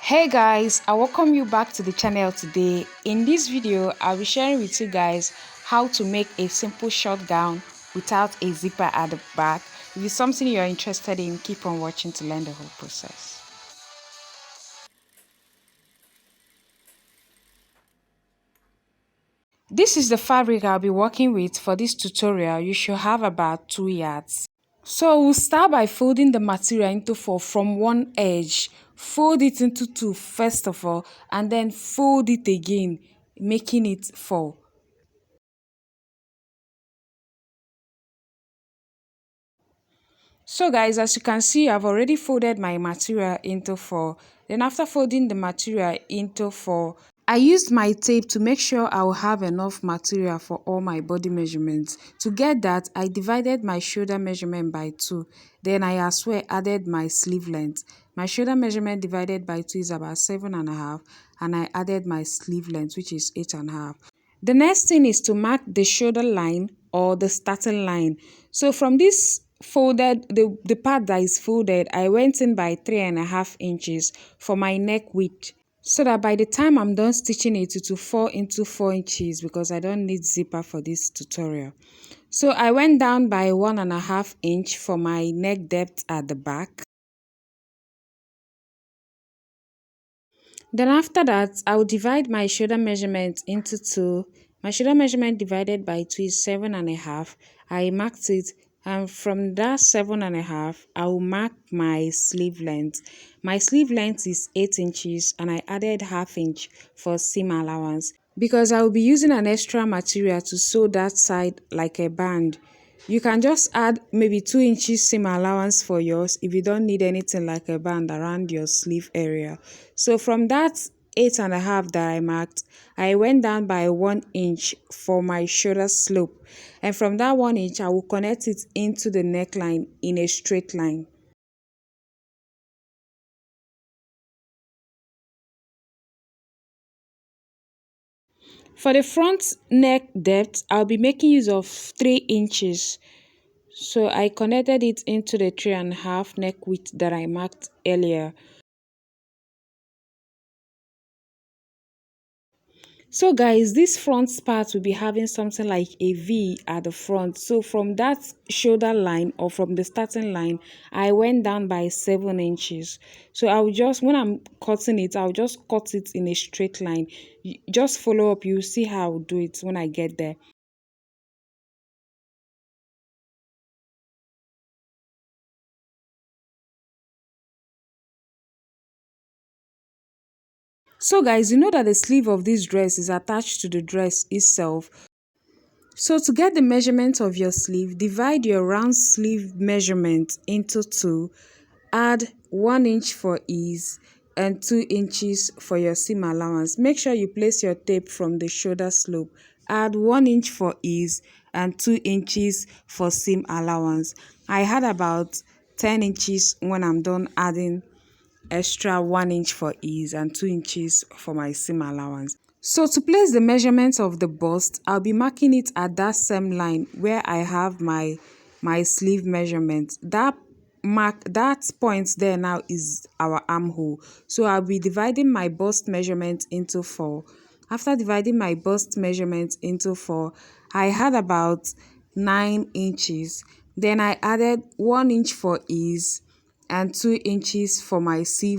Hey guys, I welcome you back to the channel today. In this video, I'll be sharing with you guys how to make a simple short gown without a zipper at the back. If it's something you're interested in, keep on watching to learn the whole process. This is the fabric I'll be working with for this tutorial. You should have about 2 yards. So we'll start by folding the material into 4 from one edge. Fold it into 2 first of all, and then fold it again, making it 4. So guys, as you can see, I've already folded my material into 4. Then after folding the material into 4, I used my tape to make sure I will have enough material for all my body measurements. To get that, I divided my shoulder measurement by 2. Then I as well added my sleeve length. My shoulder measurement divided by 2 is about 7.5, and I added my sleeve length, which is 8.5. The next thing is to mark the shoulder line or the starting line. So from this folded, the part that is folded, I went in by 3.5 inches for my neck width, so that by the time I'm done stitching it, it will fall into 4 inches because I don't need zipper for this tutorial. So I went down by 1.5 inch for my neck depth at the back. Then after that, I will divide my shoulder measurement into 2. My shoulder measurement divided by 2 is 7.5. I marked it, and from that 7.5, I will mark my sleeve length. My sleeve length is 8 inches, and I added ½ inch for seam allowance because I will be using an extra material to sew that side like a band. You can just add maybe 2 inches seam allowance for yours if you don't need anything like a band around your sleeve area. So from that 8.5 that I marked, I went down by 1 inch for my shoulder slope. And from that 1 inch, I will connect it into the neckline in a straight line. For the front neck depth, I'll be making use of 3 inches. So I connected it into the 3.5 neck width that I marked earlier. So guys, this front part will be having something like a V at the front. So from that shoulder line or from the starting line, I went down by 7 inches. So I will just, when I'm cutting it, I'll just cut it in a straight line. Just follow up, you'll see how I'll do it when I get there. So guys, you know that the sleeve of this dress is attached to the dress itself. So to get the measurement of your sleeve, divide your round sleeve measurement into 2, add 1 inch for ease and 2 inches for your seam allowance. Make sure you place your tape from the shoulder slope. Add 1 inch for ease and 2 inches for seam allowance. I had about 10 inches when I'm done adding extra 1 inch for ease and 2 inches for my seam allowance. So to place the measurements of the bust, I'll be marking it at that same line where I have my sleeve measurement. That point there now is our armhole. So I'll be dividing my bust measurement into 4. After dividing my bust measurement into 4, I had about 9 inches. Then I added 1 inch for ease and 2 inches for my seam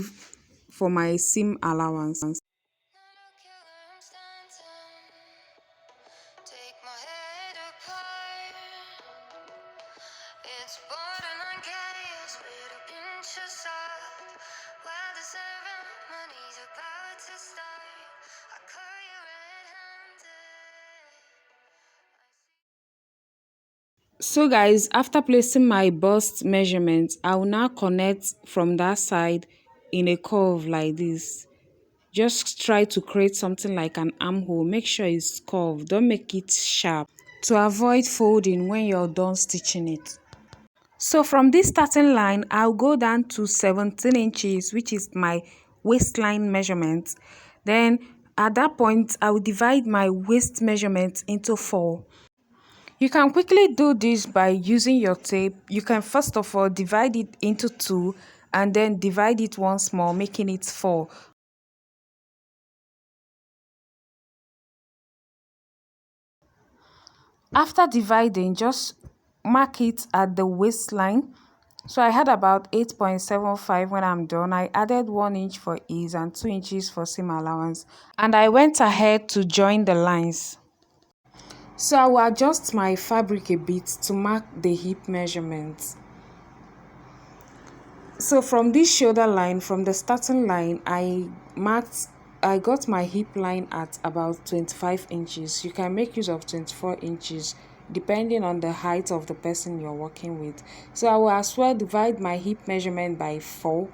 allowance. It's borderline chaos with a pinch of salt. While the ceremony's about to start, I call you red-handed. So guys, after placing my bust measurement, I will now connect from that side in a curve like this. Just try to create something like an armhole. Make sure it's curved. Don't make it sharp to avoid folding when you're done stitching it. So from this starting line, I'll go down to 17 inches, which is my waistline measurement. Then at that point, I will divide my waist measurement into 4. You can quickly do this by using your tape. You can first of all divide it into 2 and then divide it once more, making it 4. After dividing, just mark it at the waistline. So I had about 8.75 when I'm done. I added 1 inch for ease and 2 inches for seam allowance. And I went ahead to join the lines. So I will adjust my fabric a bit to mark the hip measurements. So from this shoulder line, from the starting line, I got my hip line at about 25 inches. You can make use of 24 inches depending on the height of the person you're working with. So I will as well divide my hip measurement by 4.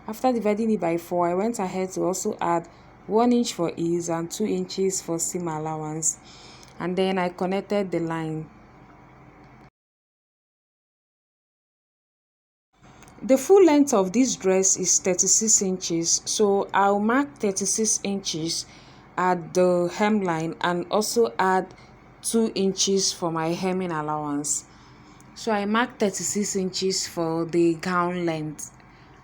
After dividing it by 4, I went ahead to also add 1 inch for ease and 2 inches for seam allowance. And then I connected the line. The full length of this dress is 36 inches, so I'll mark 36 inches at the hemline and also add 2 inches for my hemming allowance. So I marked 36 inches for the gown length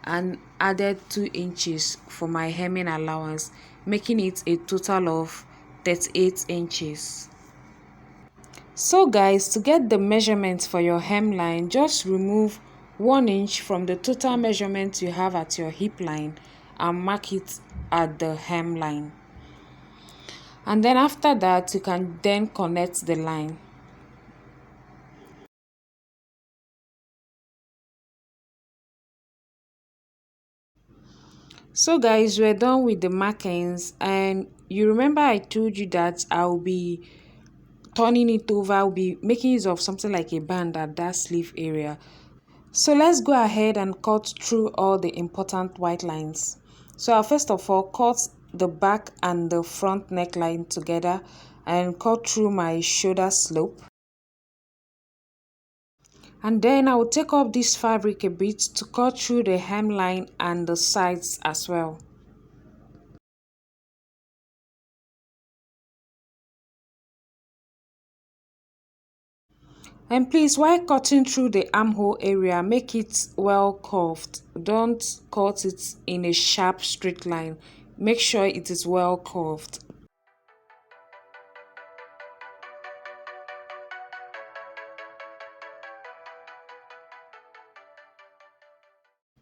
and added 2 inches for my hemming allowance, making it a total of 38 inches. So guys, to get the measurement for your hemline, just remove 1 inch from the total measurement you have at your hip line and mark it at the hemline. And then after that, you can then connect the line. So guys, we're done with the markings, and you remember I told you that I'll be turning it over. I'll be making use of something like a band at that sleeve area. So let's go ahead and cut through all the important white lines. So I'll first of all cut the back and the front neckline together and cut through my shoulder slope. And then I will take up this fabric a bit to cut through the hemline and the sides as well. And please, while cutting through the armhole area, make it well curved. Don't cut it in a sharp straight line. Make sure it is well curved.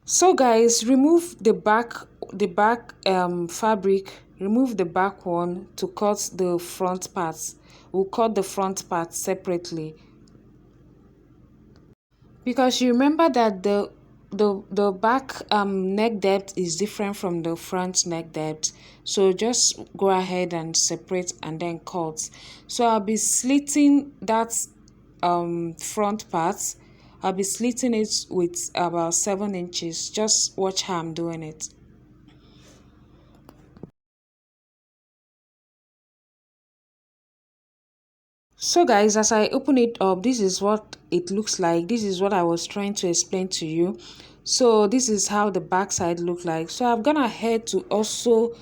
So guys, remove the back fabric, remove the back one to cut the front parts. We'll cut the front part separately, because you remember that the back neck depth is different from the front neck depth. So just go ahead and separate and then cut. So I'll be slitting that front part. I'll be slitting it with about 7 inches. Just watch how I'm doing it. So guys, as I open it up, this is what it looks like. This is what I was trying to explain to you. So this is how the back side look like. So I've gone ahead to also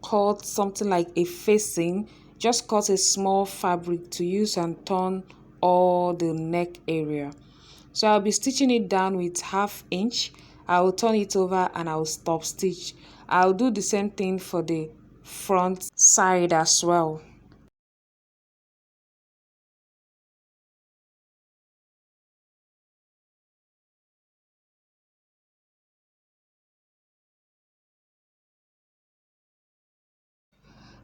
cut something like a facing. Just cut a small fabric to use and turn all the neck area. So I'll be stitching it down with 1/2 inch. I will turn it over and I'll stop stitch. I'll do the same thing for the front side as well.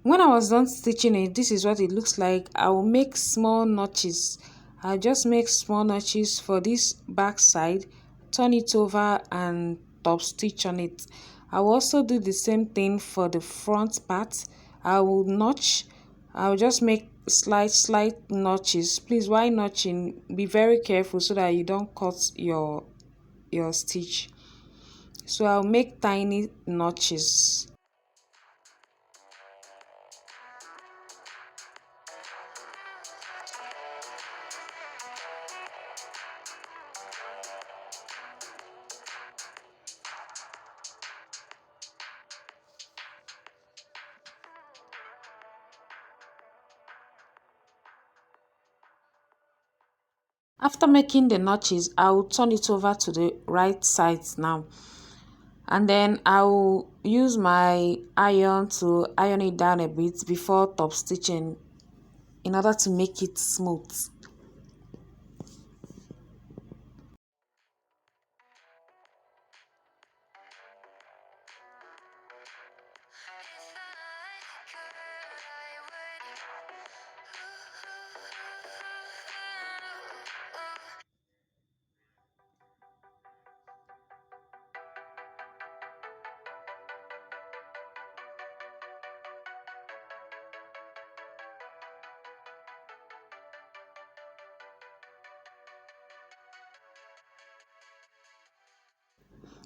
When I was done stitching it, this is what it looks like. I will make small notches. I'll just make small notches for this back side, turn it over and top stitch on it. I will also do the same thing for the front part. I will notch. I'll just make slight notches. Please, while notching, be very careful so that you don't cut your stitch. So I'll make tiny notches. After making the notches, I will turn it over to the right side now. And then I will use my iron to iron it down a bit before top stitching in order to make it smooth.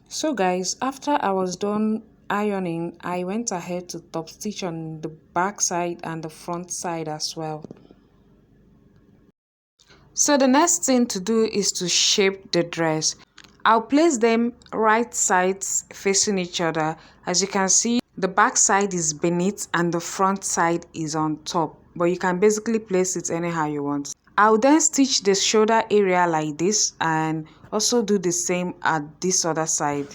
So guys, after I was done ironing, I went ahead to top stitch on the back side and the front side as well. So the next thing to do is to shape the dress. I'll place them right sides facing each other. As you can see, the back side is beneath and the front side is on top, but you can basically place it anyhow you want. I'll then stitch the shoulder area like this and also do the same at this other side.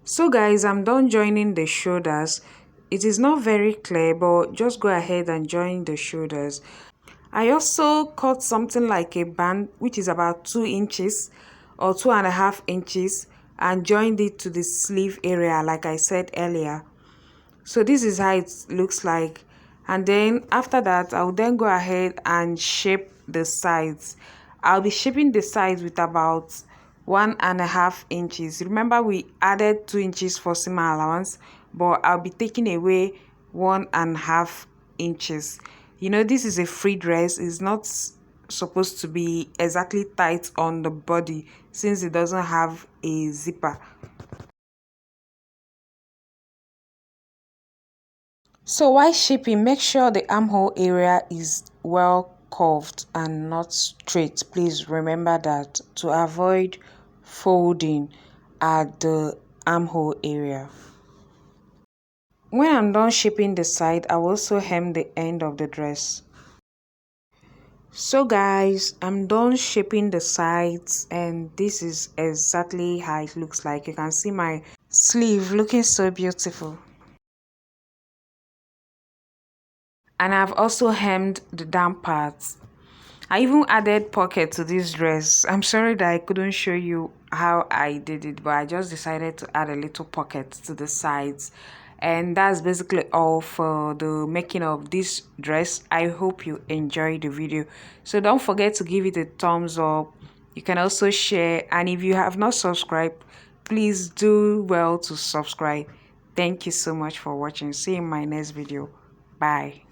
So guys, I'm done joining the shoulders. It is not very clear, but just go ahead and join the shoulders. I also cut something like a band which is about 2 inches or 2.5 inches and joined it to the sleeve area like I said earlier. So this is how it looks like, and then after that I'll then go ahead and shape the sides. I'll be shaping the sides with about 1.5 inches. Remember we added 2 inches for seam allowance, but I'll be taking away 1.5 inches. You know, this is a free dress. It's not supposed to be exactly tight on the body since it doesn't have a zipper. So while shaping, make sure the armhole area is well curved and not straight. Please remember that to avoid folding at the armhole area. When I'm done shaping the side, I will also hem the end of the dress. So guys, I'm done shaping the sides and this is exactly how it looks like. You can see my sleeve looking so beautiful. And I've also hemmed the down parts. I even added pocket to this dress. I'm sorry that I couldn't show you how I did it, but I just decided to add a little pocket to the sides. And that's basically all for the making of this dress. I hope you enjoyed the video. So don't forget to give it a thumbs up. You can also share, and if you have not subscribed, please do well to subscribe. Thank you so much for watching. See you in my next video. Bye.